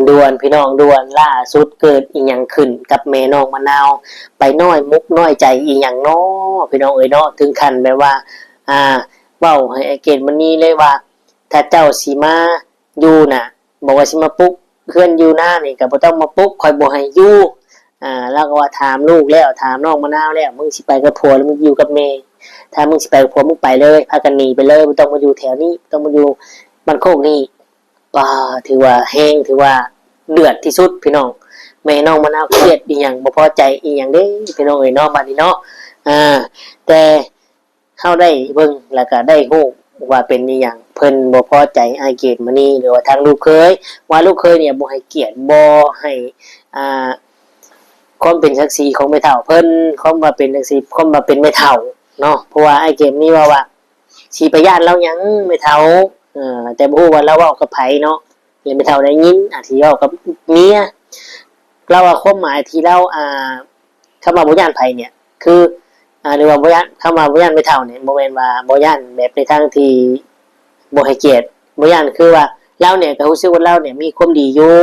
ด่วนพี่น้องด่วนล่าสุดเกิดอีหยังขึ้นกับแม่น้องมะนาวไปน้อยมุกน้อยใจอีหยังเนาะพี่น้องเอ้ยเนาะถึงขั้นแบบว่าอ่าเว้าให้ไอ้เกดมันนี่เลยว่าถ้าเจ้าสิมาอยู่น่ะบอกว่าสิมาปลุกเพื่อนอยู่หน้านี่ก็บ่ต้องมาปลุกคอยบ่ให้อยู่แล้วก็ว่าถามลูกแล้วถามน้องมะนาวแล้วมึงสิไปกับผัวหรือมึงอยู่กับแม่ถ้ามึงสิไปกับผัวมึงไปเลยพากันหนีไปเลยบ่ต้องมาอยู่แถวนี้ต้องมาอยู่บ้านโคกนี่ป่าถือว่าแห้งถือว่าเดือดที่สุดพี่น้องแม่น้องมะนาวเครียดอีหยังบ่พอใจอีหยังเด้พี่น้องเอ้ยเนาะบัดนี้เนาะแต่เฮาได้เบิ่งแล้วก็ได้ฮู้ว่าเป็นอีหยังเพิ่นบ่พอใจอ้ายเกดมื้อนี้หรือว่าทางลูกเคยว่าลูกเคยเนี่ยบ่ให้เกียรติบ่ให้อ่าความเป็นศักดิ์ศรีของแม่เฒ่าเพิ่นความว่าเป็นจังซี่ความว่าเป็นแม่เฒ่าเนาะเพราะว่าอ้ายเกดนี่ว่าสิไปย้านเราหยังแม่เฒ่าแต่บ่ฮู้ว่าเราเว้ากับไผเนาะเห็นแม่เฒ่าได้ยินอาจสิเว้ากับเมียเราว่าความหมายที่เราคำว่าบ่ย้านไผเนี่ยคือหรือว่าบ่ย้านคำว่าบ่ย้านแม่เฒ่าเนี่ยบ่แม่นว่าบ่ย้านแบบในทางที่บ่ให้เกียรติบ่ย้านคือว่าเราเนี่ยก็รู้สึกว่าเราเนี่ยมีความดีอยู่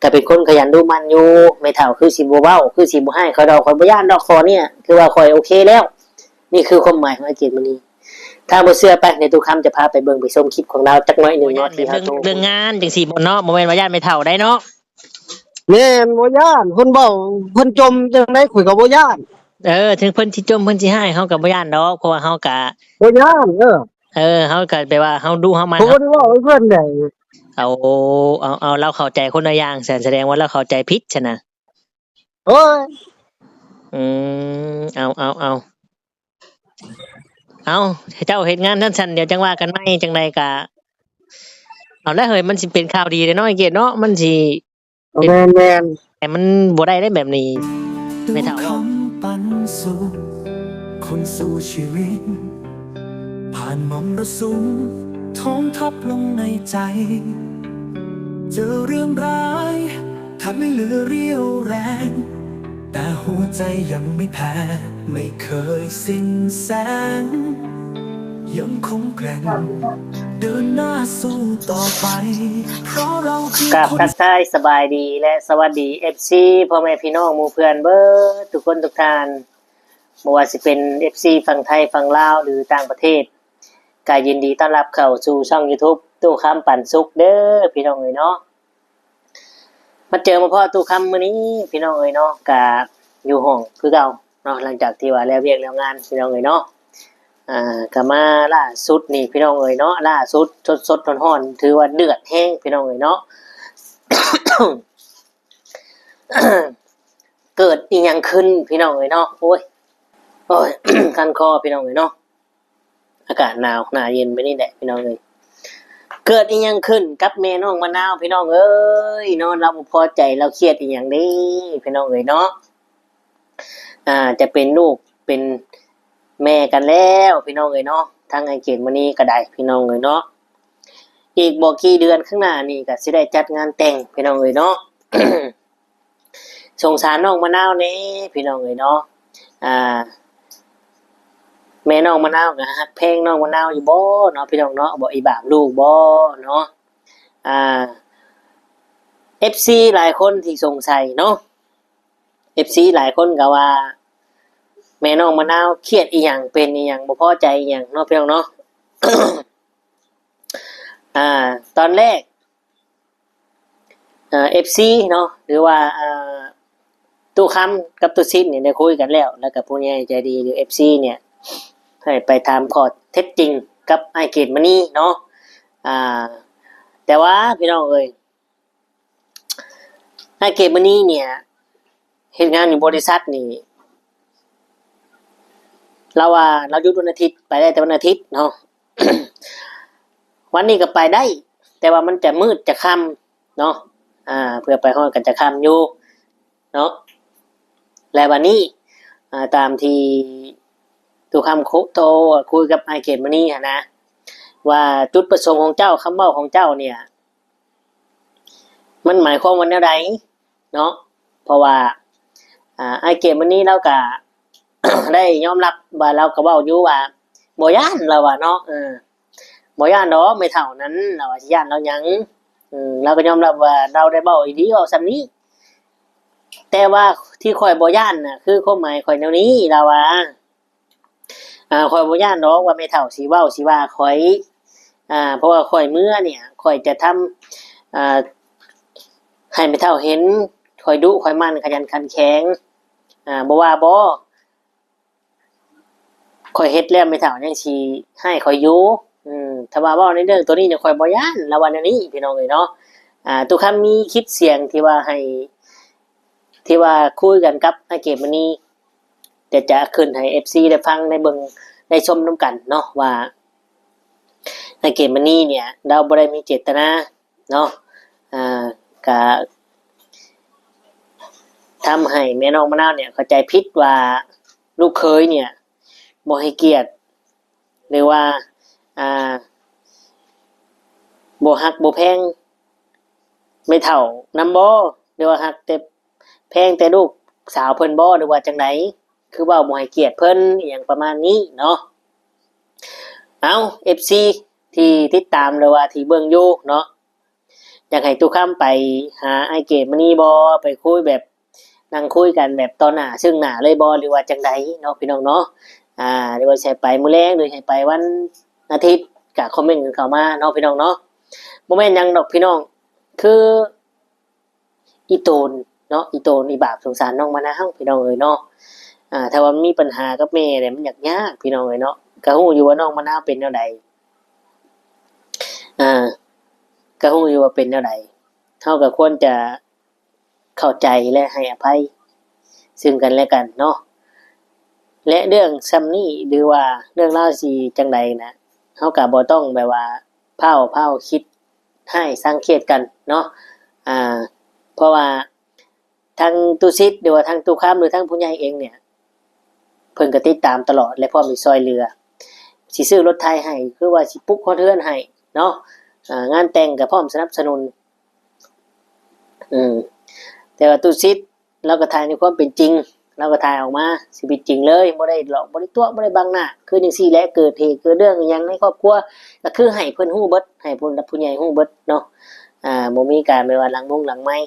ก็เป็นคนขยันดูมันอยู่แม่เฒ่าคือสิบ่เว้าคือสิบ่ให้เขาดอกข่อยบ่ย้านดอกคอเนี่ยคือว่าข่อยโอเคแล้วนี่คือความหมายของไอ้เกียรติมื้อนี้ถ้าบ่เชื่อไปในตู้คำจะพาไปเบิ่งไปชมคลิปของเราจักหน่อยนึงเนาะที่เฮาเรื่องงานจังซี่บ่เนาะบ่แม่นว่าญาติไม่เฒ่าได้เนาะแม่นบ่ย่านเพิ่นเว้าเพิ่นจมจังได๋ข่อยก็บ่ย่านถึงเพิ่นสิจมเพิ่นสิให้เฮาก็บ่ย้านดอกเพราะว่าเฮาก็บ่ย่านเฮาก็แปลว่าเฮาดูเฮามันผมบ่ได้เว้าให้เพิ่นได้เอาเอาเราเข้าใจคนละอย่างแสดงว่าเราเข้าใจผิดฉะนะโอ้ยอืเอาเจ้าเฮ็ดงานซั่นๆเดี๋ยวจังว่ากันใหม่จังใดก็เอาแล้วเฮ้ยมันสิเป็นข่าวดีเด้เนาะไอ้เกดเนาะมันสิเป็นแม่นแต่มันบ่ได้แบบนี้ไม่เท่าเว้าปันสุขคนสู่ชีวิตผ่านมรสุมท้องทับลงในใจเจอเรื่องร้ายทำให้เหลือเรี่ยวแรงแต่หัวใจยังไม่แพ้ไม่เคยสิ้นแสงยังคงแกร่งเดินหน้าสู้ต่อไปเพราะเราคือกับคนทักทายสบายดีและสวัสดี FC พ่อแม่พี่น้องหมู่เพื่อนเบิดทุกคนทุกท่านบ่ว่าสิเป็น FC ฝั่งไทยฝั่งลาวหรือต่างประเทศก็ยินดีต้อนรับเข้าสู่ช่อง YouTube ตู้คำปันสุขเด้อพี่น้องเอ้ยเนาะมาเจอมาพ่อตู้คำมื้อนี้พี่น้องเอ้ยเนาะก็อยู่ห้องคือเก่าเนาะหลังจากที่ว่าแล้วเวียกแล้วงานพี่น้องเอ้ยเนาะก็มาล่าสุดนี่พี่น้องเอ้ยเนาะล่าสุดสดๆร้อนๆถือว่าเดือดแห้งพี่น้องเอ้ยเนาะ เกิดอีหยังขึ้นพี่น้องเอ้ยเนาะโอ้ย คันคอพี่น้องเอ้ยเนาะอากาศหนาวหน้าเย็นไปนี่แหละพี่น้องเอ้ยเกิดอีหยังขึ้นกับแม่น้องมะนาวพี่น้องเอ้ยเนาะเราบ่พอใจเราเครียดอีหยังเด้พี่น้องเอ้ยเนาะจะเป็นลูกเป็นแม่กันแล้วพี่น้องเอ้ยเนาะทางไอ้เกดมื้อนี้ก็ได้พี่น้องเอ้ยเนาะอีกบ่กี่เดือนข้างหน้านี่ก็สิได้จัดงานแต่งพี่น้องเอ้ยเนาะ สงสารน้องมะนาวนี่พี่น้องเอ้ยเนาะแม่น้องมะนาวก็ฮักเพลงน้องมะนาวอยู่บ่เนาะพี่น้องเนาะบ่อีบาปลูกบ่เนาะFC หลายคนที่สงสัยเนาะ FC หลายคนก็ว่าแม่น้องมะนาวเครียดอีหยังเป็นอีหยังบ่พอใจอีหยังเนาะพี่น้องเนาะ ตอนแรกFC เนาะหรือว่าตู้คำกับตู้ซิดเนี่ยได้คุยกันแล้วแล้วก็ผู้ใหญ่ใจดีหรือ FC เนี่ยให้ไปถามข้อเท็จจริงกับไอ้เกดมื้อนี้เนาะแต่ว่าพี่น้องเอ้ยไอ้เกดมื้อนี้เนี่ยเฮ็ดงานอยู่บริษัทนี่เราว่าเราหยุดวันอาทิตย์ไปได้แต่วันอาทิตย์เนาะ วันนี้ก็ไปได้แต่ว่ามันจะมืดจะค่ำเนาะเพื่อไปฮอดกันจะค่ำอยู่เนาะและวันนี้ตามที่ตัวคำโตคุยกับไอเกดมื้อนี้นะว่าจุดประสงค์ของเจ้าคำเว้าของเจ้าเนี่ยมันหมายความว่าแนวใดเนาะเพราะว่าไอเกดมื้อนี้เราก็ ได้ยอมรับว่าเราก็เว้าอยู่ว่าบ่ย้านเราว่าเนาะบ่ย้านดอกไม่เท่านั้นเราว่าสิย้านเราหยัง เราก็ยอมรับว่าเราได้เว้าอีหลีเว้าส่ำนี้แต่ว่าที่ข่อยบ่ย้านน่ะคือความหมายข่อยแนวนี้เราว่าข่อยบ่ย้านดอกว่าแม่เฒ่าสิเว้าสิว่าข่อยเพราะว่าข่อยเมื่อเนี่ยข่อยจะทำให้แม่เฒ่าเห็นข่อยดุข่อยมั่นขยันขันแข็งบ่ว่าบ่ข่อยเฮ็ดแล้วแม่เฒ่ายังสิให้ข่อยอยู่ถ้าว่าเว้าในเรื่องตัวนี้เนี่ยข่อยบ่ย้านแล้วว่าแนวนี้พี่น้องเอ้ยเนาะทุกคำมีคลิปเสียงที่ว่าให้ที่ว่าคุยกันกับไอ้เกมมื้อนี้เดี๋ยวจะขึ้นให้ FC ได้ฟังได้เบิ่งได้ชมนํกันเนาะว่าไอ้เกมมื้อนี้เนี่ยเราบ่ได้มีเจตนาเนาะก็ทำให้แม่น้องมะนาวเนี่ยเข้าใจผิดว่าลูกเขยเนี่ยบ่ให้เกียรติหรือว่าบ่ฮักบ่แพงไม่เท่านำบ่หรือว่าฮักแต่แพงแต่ลูกสาวเพิ่นบ่หรือว่าจังไดคือเว้าบ่ให้เกียรติเพิ่นอีหยังประมาณนี้เนาะเอา FC ที่ติดตามหรือว่าที่เบิ่งอยู่เนาะอยากให้ทุกคำไปหาไอ้เกมมื้อนี้บ่ไปคุยแบบนั่งคุยกันแบบต่อหน้าซึ่งหน้าเลยบ่หรือว่าจังไดเนาะพี่น้องเนาะหรือว่าสิไปมื้อแลงหรือสิไปวันอาทิตย์ก็คอมเมนต์กันเข้ามาเนาะพี่น้องเนาะบ่แม่นหยังดอกพี่น้องคืออีโตนเนาะอีโตนอีบาปสงสารน้องมะนาวพี่น้องเอ้ยเนาะถ้าว่ามีปัญหากับแม่เนี่ยมันยากพี่น้องเอ้ยเนาะก็ฮู้อยู่ว่าน้องมะนาวเป็นแนวใดก็ฮู้อยู่ว่าเป็นแนวใดเฮาก็ควรจะเข้าใจและให้อภัยซึ่งกันและกันเนาะและเรื่องซ้ำนี้หรือว่าเรื่องราวสิจังใดนะเฮาก็บ่ต้องแบบว่าเผาคิดให้สังเกตกันเนาะเพราะว่าทางตุซิดหรือว่าทางตุคามหรือทางผู้ใหญ่เองเนี่ยเพิ่นก็ติดตามตลอดและพร้อมสิซอยเหลือสิซื้อรถไถให้คือว่าสิปลุกฮอดเรือนให้เนาะงานแต่งก็พร้อมสนับสนุนแต่ว่าตุซิดเราก็ถ่ายในความเป็นจริงเราก็ถ่ายออกมาชีวิตจริงเลยบ่ได้หลอกบ่ได้ตัวบ่ได้บังหน้าคือจังซี่แหละเกิดเหตุเกิดเรื่องอิหยังในครอบครัวก็คือให้เพิ่นฮู้เบิดให้ผู้ใหญ่ฮู้เบิดเนาะบ่มีการไปว่าหลังไม้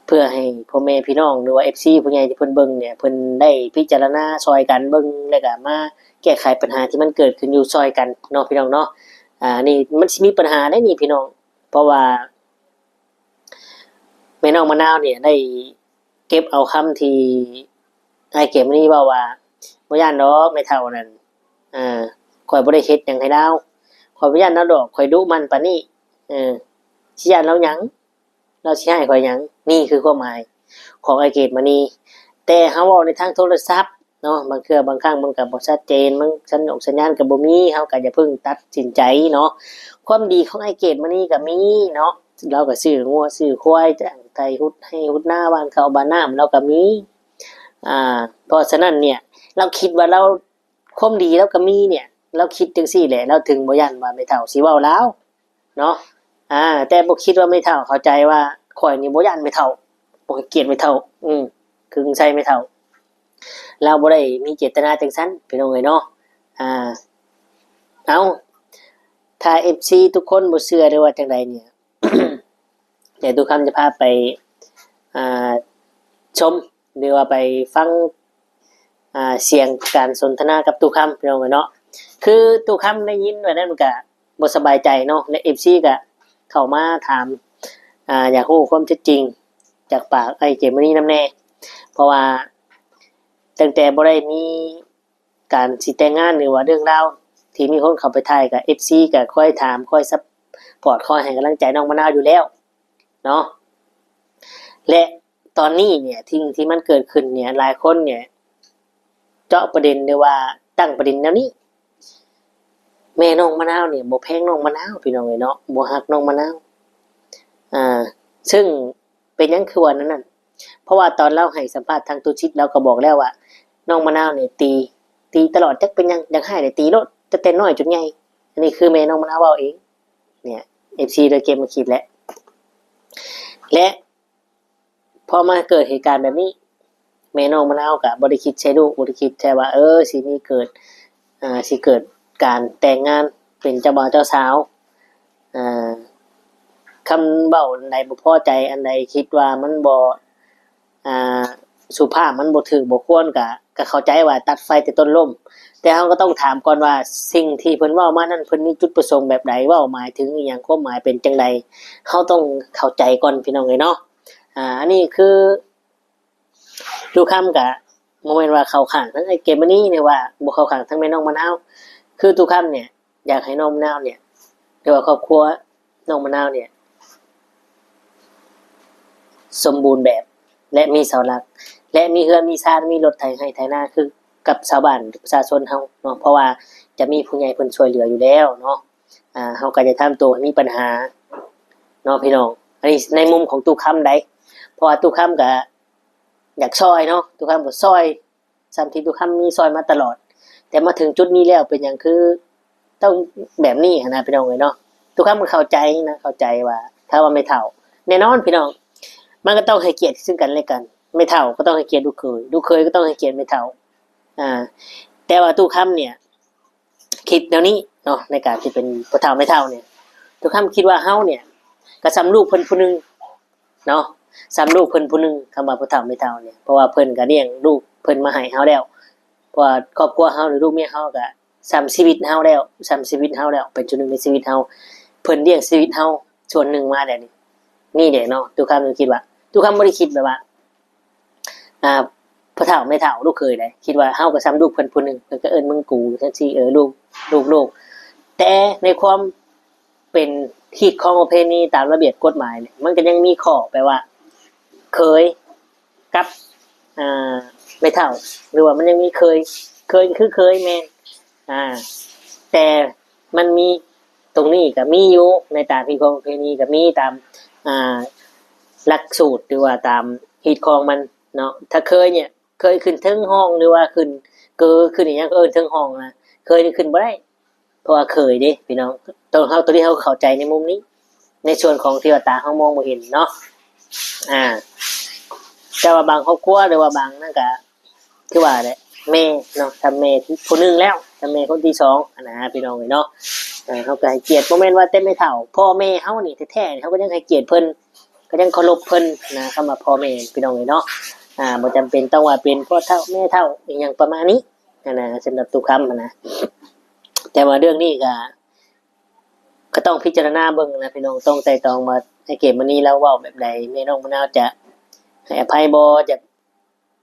เพื่อให้พ่อแม่พี่น้องหรือว่า FC ผู้ใหญ่ที่เพิ่นเบิ่งเนี่ยเพิ่นได้พิจารณาช่วยกันเบิ่งแล้วก็มาแก้ไขปัญหาที่มันเกิดขึ้นอยู่ช่วยกันเนาะพี่น้องเนาะนี่มันสิมีปัญหาได้นี่พี่น้องเพราะว่าแม่น้องมะนาวเนี่ยได้เก็บเอาคำที่ไอ้เก็บนี่ว่าบ่ย่านดอกไม่เท่านั้นข่อยบ่ได้เฮ็ดหยังให้ดาวข่อยบ่ย่านดาวดอกข่อยดุมันปานนี้สิย่านเราหยังเราสิให้ข่อยหยังนี่คือความหมายของไอ้เกตมานี่แต่เฮาเว้าในทางโทรศัพท์เนาะบางเทื่อบางครั้งมันก็บ่ชัดเจนมันสัญญาณก็บ่มีเฮาก็อย่าเพิ่งตัดสินใจเนาะความดีของไอ้เกตมานี่ก็มีเนาะเราก็ซื้องัวซื้อควายจ้างไถหุดให้หุดหน้าบ้านเขาบ้านน้ำเราก็มีเพราะฉะนั้นเนี่ยเราคิดว่าเราความดีเราก็มีเนี่ยเราคิดจังซี่แหละเราถึงบ่ยันว่าไม่เท่าสิเว้าลาวเนาะแต่บ่คิดว่าไม่เท่าเข้าใจว่าข่อยนี่บ่ยันไม่เท่าบ่เกลียดไม่เท่าคือใส่ไม่เท่าเราบ่ได้มีเจตนาจังซั่นพี่น้องเอ้ยเนาะเอาถ้า FC ทุกคนบ่เชื่อหรือว่าจังไดเนี่ย เดี๋ยวทุกคำจะพาไปชมหรือว่าไปฟังเสียงการสนทนากับตู้คำพี่น้องเนาะคือตู้คำได้ยินว่านั้นมันก็บ่สบายใจเนาะและ FC ก็เข้ามาถามอยากรู้ความจริงจากปากไอ้เจมนี่นำแน่เพราะว่าตั้งแต่บ่ได้มีการสิแต่งงานหรือว่าเรื่องราวที่มีคนเข้าไปถ่ายกับ FC ก็ค่อยถามค่อยซัพพอร์ตค่อยให้กำลังใจน้องมะนาวอยู่แล้วเนาะและตอนนี้เนี่ยที่มันเกิดขึ้นเนี่ยหลายคนเนี่ยเจาะประเด็นด้วยว่าตั้งประเด็นแนวนี้แม่น้องมะนาวเนี่ยบ่แพงน้องมะนาวพี่น้องเอ้ยเนาะบ่ฮักน้องมะนาวซึ่งเป็นหยังคือว่านั้นน่ะเพราะว่าตอนเราให้สัมภาษณ์ทางตุชิตเราก็บอกแล้วว่าน้องมะนาวเนี่ยตีตลอดจักเป็นหยังอยากให้ได้ตีโลดจะแต่น้อยจนใหญ่อันนี้คือแม่น้องมะนาวเว้าเองเนี่ย FC โดยเกมมาคิดและพอมาเกิดเหตุการณ์แบบนี้แม่น้องมะนาวก็บ่ได้คิดใช้ลูกบ่ได้คิดใช่ว่าสิมีเกิดสิเกิดการแต่งงานเป็นเจ้าบ่าวเจ้าสาว อ่าคำเว้าอันใดบ่พอใจอันใดคิดว่ามันบ่อ่าสุภาพมันบ่ถูกบ่ควรก็เข้าใจว่าตัดไฟแต่ต้นลมแต่เราก็ต้องถามก่อนว่าสิ่งที่เพิ่นเว้ามานั้นเพิ่นมีจุดประสงค์แบบใดเว้าหมายถึงอิหยังความหมายเป็นจังไดเราต้องเข้าใจก่อนพี่น้องเอ้ยเนาะอันนี้คือทุกคำก็บ่แม่นว่าเข้าข้างทั้งไอ้เกมอันนี้เนี่ยว่าบ่เข้าข้างทั้งแม่น้องมะนาวคือทุกคำเนี่ยอยากให้น้องมะนาวเนี่ยหรือว่าครอบครัวน้องมะนาวเนี่ยสมบูรณ์แบบและมีเสาหลักและมีเรือนมีชานมีรถไถให้ไถนาคือกับชาวบ้านประชาชนเฮาเนาะเพราะว่าจะมีผู้ใหญ่เพิ่นช่วยเหลืออยู่แล้วเนาะเฮาก็จะทำตัวให้มีปัญหาเนาะพี่น้องอันนี้ในมุมของตู้ค้ำได้เพราะว่าตู้ค้ำก็อยากซอยเนาะตู้ค้ำก็ซอยซ้ำที่ตู้ค้ำมีซอยมาตลอดแต่มาถึงจุดนี้แล้วเป็นหยังคือต้องแบบนี้นะพี่น้องเอ้ยเนาะตู้ค้ำก็เข้าใจนะเข้าใจว่าถ้าว่าไม่เท่าแน่นอนพี่น้องมันก็ต้องให้เกียรติซึ่งกันและกันไม่เท่าก็ต้องให้เกียรติลูกเคยก็ต้องให้เกียรติไม่เท่าแต่ว่าตู้ค้ำเนี่ยคิดแนวนี้เนาะในการที่เป็นผู้เฒ่าไม่เท่าเนี่ยตู้ค้ำคิดว่าเฮาเนี่ยก็ซ้ำลูกเพิ่นผู้นึงเนาะซ้ำลูกเพิ่นผู้นึงคำว่าผู้เฒ่าไม่เท่าเนี่ยเพราะว่าเพิ่นก็เลี้ยงลูกเพิ่นมาให้เฮาแล้วเพราะว่าครอบครัวเฮาหรือลูกเมียเฮาก็ซ้ำชีวิตเฮาแล้วซ้ำชีวิตเฮาแล้วเป็นจุดหนึ่งในชีวิตเฮาเพิ่นเลี้ยงชีวิตเฮาส่วนหนึ่งมาแล้วนี่เด้เนาะตู้ค้ำคิดว่าตู้ค้ำบ่ได้คิดแบบว่าพ่อเฒ่าไม่เฒ่าลูกเคยได้คิดว่าเฮาก็ซ้ำลูกเพิ่นผู้นึงเพิ่นก็เอิ้นมึงกูจังซี่ลูกแต่ในความเป็นที่ของประเพณีตามระเบียบกฎหมายเนี่ยมันก็ยังมีข้อแปลว่าเคยกับไม่เฒ่าหรือว่ามันยังมีเคยคือเคยแม่นแต่มันมีตรงนี้ก็มีอยู่ในตามที่ของประเพณีก็มีตามหลักสูตรหรือว่าตามฮีตของมันเนาะถ้าเคยเนี่ยเคยขึ้นเทิงห้องหรือว่าขึ้นขึ้นอย่างเงี้ยก็เทิงห้องนะเคยขึ้นบ่ได้เพราะว่าเคยดิพี่น้องตัวที่เขาเข้าใจในมุมนี้ในส่วนของที่ว่าตาเขามองบ่เห็นเนาะแต่ว่าบางครอบครัวหรือว่าบางนั่นก็คือว่าแหละแม่เนาะทำแม่คนนึงแล้วทำแม่คนที่สองนะพี่น้องเนาะเขาก็ให้เกียรติบ่แม่นว่าเต็มไม่เท่าพ่อแม่เฮานี่แท้ๆเขาก็ยังให้เกียรติเพิ่นก็ยังเคารพเพิ่นนะคำว่าพ่อแม่พี่น้องเนาะบ่จำเป็นต้องว่าเป็นพ่อเฒ่าแม่เฒ่าอีหยังประมาณนี้นะสำหรับทุกคำนะแต่ว่าเรื่องนี้ก็ต้องพิจารณาเบิ่งนะพี่น้องต้องไต่ตองมาให้เก็บมื้อนี้แล้วเว้าแบบใดแม่น้องมะนาวจะให้อภัยบ่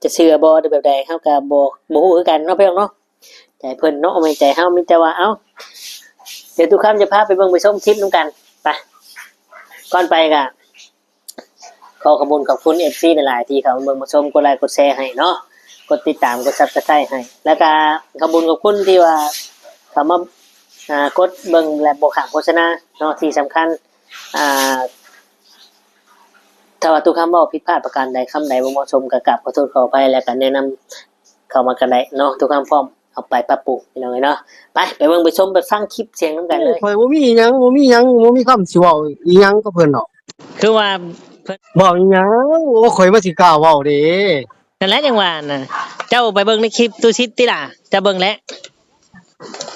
จะเชื่อบ่หรือแบบใดเฮาก็บ่ฮู้คือกันเนาะพี่น้องเนาะใจเพิ่นเนาะไม่ใจเฮามีแต่ว่าเอ้าเดี๋ยวทุกคำจะพาไปเบิ่งไปชมคลิปนำกันไปก่อนไปก็ขอขอบคุณ FC หลายๆที่เขาเบิ่งมาชมกดไลค์กดแชร์ให้เนาะกดติดตามกด Subscribe ให้แล้วก็ขอบคุณที่ว่าเขามากดเบิ่งและบ่ข้ามโฆษณาเนาะที่สำคัญถ้าว่าทุกคำเว้าผิดพลาดประการใดคำใดบ่เหมาะสมก็กราบขอโทษขออภัยแล้วก็แนะนำเข้ามากันได้เนาะทุกคำพร้อมเอาไปปรับปรุงพี่น้องเนาะไปเบิ่งไปชมไปฟังคลิปเสียงนำกันเลย ข่อยบ่มีหยังบ่มีคำสิเว้าอีหยังกับเพิ่นดอก คือว่าเพิ่น เว้าอีหยังโอ้ข่อยว่าสิกล้าเว้าเด้ นั่นแหละจังว่าน่ะเจ้าไปเบิ่งในคลิปตู้ชิดติล่ะจะเบิ่งแล้ว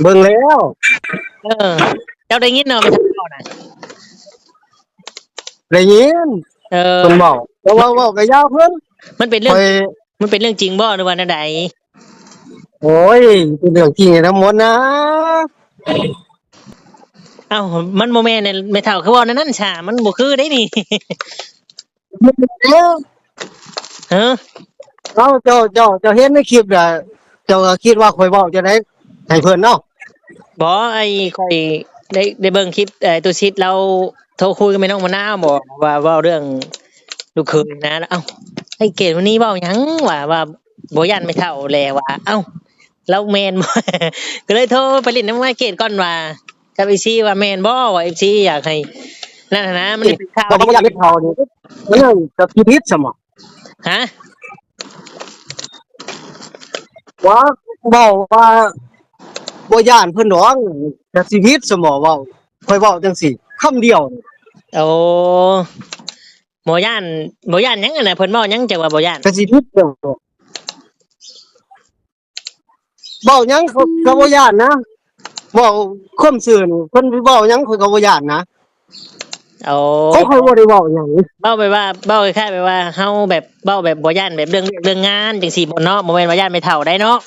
เบิ่งแล้ว เจ้าได้ยินเนาะไปทางเว้าน่ะ ได้ยิน เออ เพิ่นเว้าแต่ว่าเว้าก็ยาวเพิ่น มันเป็นเรื่อง ข่อย มันเป็นเรื่องจริงบ่หรือว่าแนวใด โอ้ยเป็นเรื่องจริงทั้งหมดนะ เอ้ามันบ่แม่นไม่เท่าคือเว้านั่นฉะมันบ่คือได้นี่ เอ้า เออ เจ้าเห็นในคลิปน่ะเจ้าก็คิดว่าข่อยเว้าจังได๋ให้เพิ่นเนาะ บ่ไอ้ข่อยได้เบิ่งคลิปตู้ชิดเราโทรคุยกับแม่น้องมะนาวบอกว่าเว้าเรื่องลูกเขยนะแล้วเอ้าไอ้เกดวันนี้เว้าหยังว่าบ่ยันไม่เท่าแลว่าเอ้าแล้วแม่นบ่ ก็เลยโทรไปเล่นน้ำไม้เกดก่อนว่ากับไอซีว่าแม่นบ่ว่า FC อยากให้นั่นน่ะนะมันเป็นข่าว เราก็บ่อยากให้เฒ่านี่มันยังจะผิดซะหมอ ฮะ ว่าเว้าว่าบ่ย้านเพิ่นดอกจะสิผิดซะหมอเว้าข่อยเว้าจังซี่คำเดียวนี่ โอ้บ่ย่านหยังอะน่ะเพิ่นเว้าหยังจังว่าบ่ย่าน ก็สิผิดเด้อเว้าหยังก็บ่ย้านนะเว้าความซื่อนี่เพิ่นเว้าหยังข่อยก็บ่ย้านนะ เอา เขาค่อยบ่ได้เว้าหยัง เบ้าไปว่าเบ้าคล้ายๆไปว่าเฮาแบบเบ้าแบบบ่ย่านแบบเรื่องงานจังซี่บ่เนาะบ่แม่นว่าย่านไม่เฒ่าได้เนาะ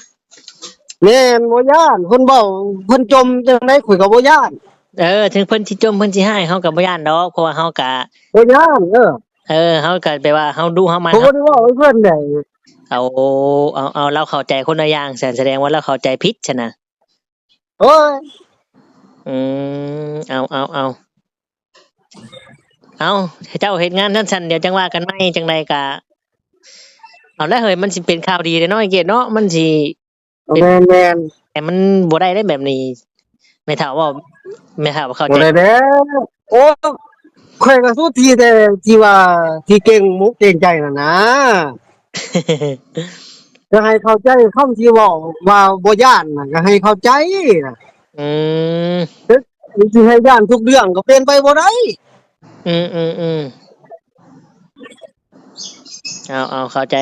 แม่นบ่ย่านเพิ่นเว้าเพิ่นจมจังได๋ข่อยก็บ่ย่าน ถึงเพิ่นสิจมเพิ่นสิให้เฮาก็บ่ย่านดอกเพราะว่าเฮาก็ บ่ย่านเฮาก็แปลว่าเฮาดูเฮามัน ผมบ่ได้เว้าให้เพิ่นได้ เอาเอาเราเข้าใจคนละอย่างแสดงว่าเราเข้าใจผิดฉะนะ โอ้ย อืมเอาเจ้าเฮ็ดงานซั่นๆเดี๋ยวจังว่ากันใหม่จังใดก็เอาแล้วเฮ้ยมันสิเป็นข่าวดีเด้เนาะไอ้เกดเนาะมันสิ แม่น แต่มันบ่ได้แบบนี้ไม่เท่าว่าไม่เท่าว่าเข้า บ่ ใจ ได้แล้วโอ้ข่อยก็สู้ทีแต่ที่ว่าที่เก่งมุกเก่งใจน่ะนะจะให้เข้าใจคำที่เว้าว่าบ่ย่านน่ะก็ให้เข้าใจน่ะ อืม สิให้ย่านทุกเรื่องก็เป็นไปบ่ได้ อืมเอาเข้าใจ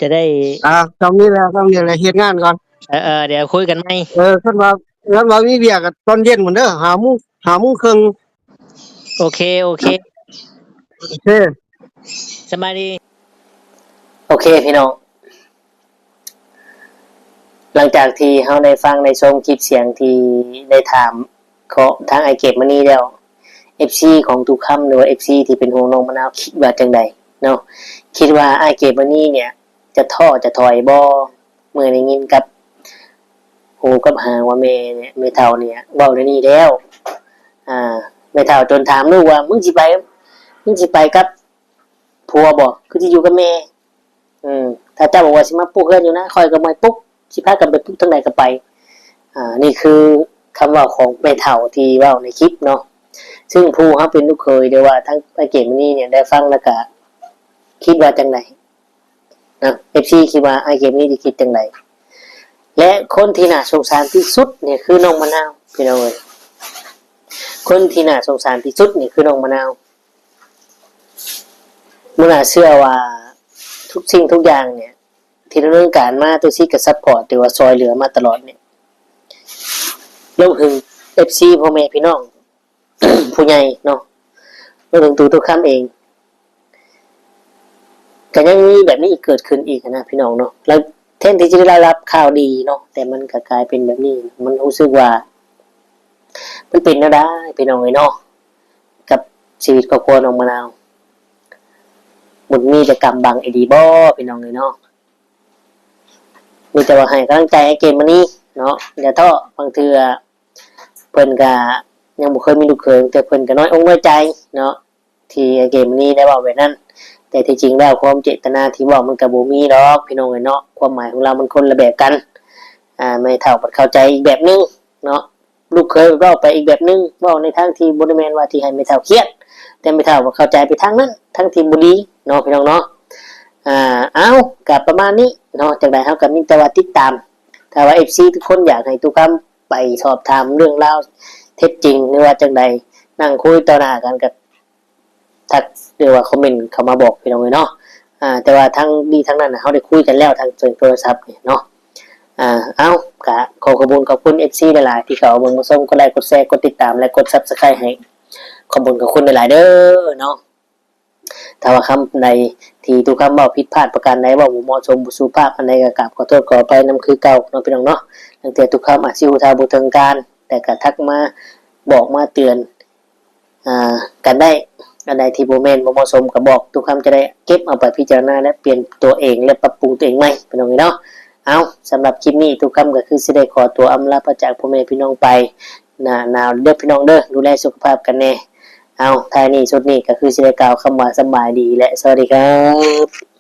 จะได้ จำนี้แหละเฮ็ดงานก่อน เดี๋ยวคุยกันใหม่ คันว่ามีเวียกก็ตอนเย็นหมดเด้อ5:00 น โอเค โอเค สบายดี โอเคพี่น้องหลังจากที่เฮาได้ฟังในชมคลิปเสียงที่ได้ถามเขาทางไอเก็บมานี่แล้ว FC ของทุกคำหรือว่า FC ที่เป็นห่วงน้องมะนาวคิดว่าจังใดเนาะคิดว่าไอเก็บมานี่เนี่ยจะถอยบ่เมื่อได้ยินกับหูกับหางว่าแม่เนี่ยแม่เฒ่าเนี่ยเว้าได้นี่แล้วแม่เฒ่าจนถามลูกว่ามึงสิไปกับผัวบ่คือสิอยู่กับแม่ถ้าเจ้าบอกว่าสิมาปลุกเฮือนอยู่นะคอยก็ไม่ปลุกสิพากันไปปลุกทางใดก็ไปนี่คือคำเว้าของแม่เฒ่าที่เว้าในคลิปเนาะซึ่งผู้เฮาเป็นลูกเคยเด้ว่าทั้งไอ้เกมนี้เนี่ยได้ฟังแล้วก็คิดว่าจังไดนะ FC คิดว่าไอ้เกมนี้สิคิดจังไดและคนที่น่าสงสารที่สุดเนี่ยคือน้องมะนาวพี่น้องเอ้ยคนที่น่าสงสารที่สุดนี่คือน้องมะนาวมื้อน่าเชื่อว่าทุกสิ่งทุกอย่างเนี่ยที่ดำเนินการมาตัวซีกับซัพพอร์ตหรือว่าซอยเหลือมาตลอดเนี่ยรวมถึง FC พ่อแม่พี่น้อง ผู้ใหญ่เนาะรวมถึงตัวทุกคำเองก็ยังมีแบบนี้อีกเกิดขึ้นอีกนะพี่น้องเนาะแล้วแทนที่จะได้รับข่าวดีเนาะแต่มันก็กลายเป็นแบบนี้มันรู้สึกว่ามันเป็นแล้วได้พี่น้องเนาะกับชีวิตครอบครัวน้องมะนาวมันมีแต่กรรมบังไอ้ดีบ่พี่น้องเนาะมีแต่ว่าให้กำลังใจให้เกมมันนี้เนาะเดี๋ยวท้อบางเทื่อเพิ่นก็ยังบ่เคยมีลูกเคยแต่เพิ่นก็น้อยอกน้อยใจเนาะที่เกมนี้ได้เว้าแบบนั้นแต่ที่จริงแล้วความเจตนาที่เว้ามันก็บ่มีดอกพี่น้องเนาะความหมายของเรามันคนละแบบกันไม่เท่ากับเข้าใจอีกแบบนึงเนาะลูกเคยเว้าไปอีกแบบนึงเว้าในทางที่บ่ได้แม่นว่าที่ให้ไม่เท่าเครียดแต่ไม่เท่าว่าเข้าใจไปทางนั้นทั้งที่บ่ดีเนาะพี่น้องเนาะเอากับประมาณนี้เนาะจากใดเฮาก็มีแต่ว่าติดตามถ้าว่า FC ทุกคนอยากให้ทุกคำไปสอบถามเรื่องราวเท็จจริงหรือว่าจังใดนั่งคุยต่อหน้ากันกับทักหรือว่าคอมเมนต์เข้ามาบอกพี่น้องเนาะแต่ว่าทั้งดีทั้งนั้นเฮาได้คุยกันแล้วทางโทรศัพท์เนาะเอาก็ขอบคุณ FC หลายๆที่เขาเบิ่งมาส่งกดไลค์กดแชร์กดติดตามและกด Subscribe ให้ขอบคุณหลายๆเด้อเนาะถ้าว่าคำใดที่ทุกคำเว้าผิดพลาดประการใดเว้าบ่เหมาะสมบ่สุภาพอันใดก็กราบขอโทษขออภัยนำคือเก่าเนาะพี่น้องเนาะตั้งแต่ทุกคำอาจสิอุทาบ่ถึงการแต่ก็ทักมาบอกมาเตือนกันได้อันใดที่บ่แม่นบ่เหมาะสมก็บอกทุกคำจะได้เก็บเอาไปพิจารณาและเปลี่ยนตัวเองและปรับปรุงตัวเองใหม่พี่น้องเนาะเอาสำหรับคลิปนี้ทุกคำก็คือสิได้ขอตัวอำลาพระจากพ่อแม่พี่น้องไปหนาวเด้อพี่น้องเด้อดูแลสุขภาพกันแน่เอาท้ายนี้สุดนี้ก็คือสิได้กล่าวคำว่าสบายดีและสวัสดีครับ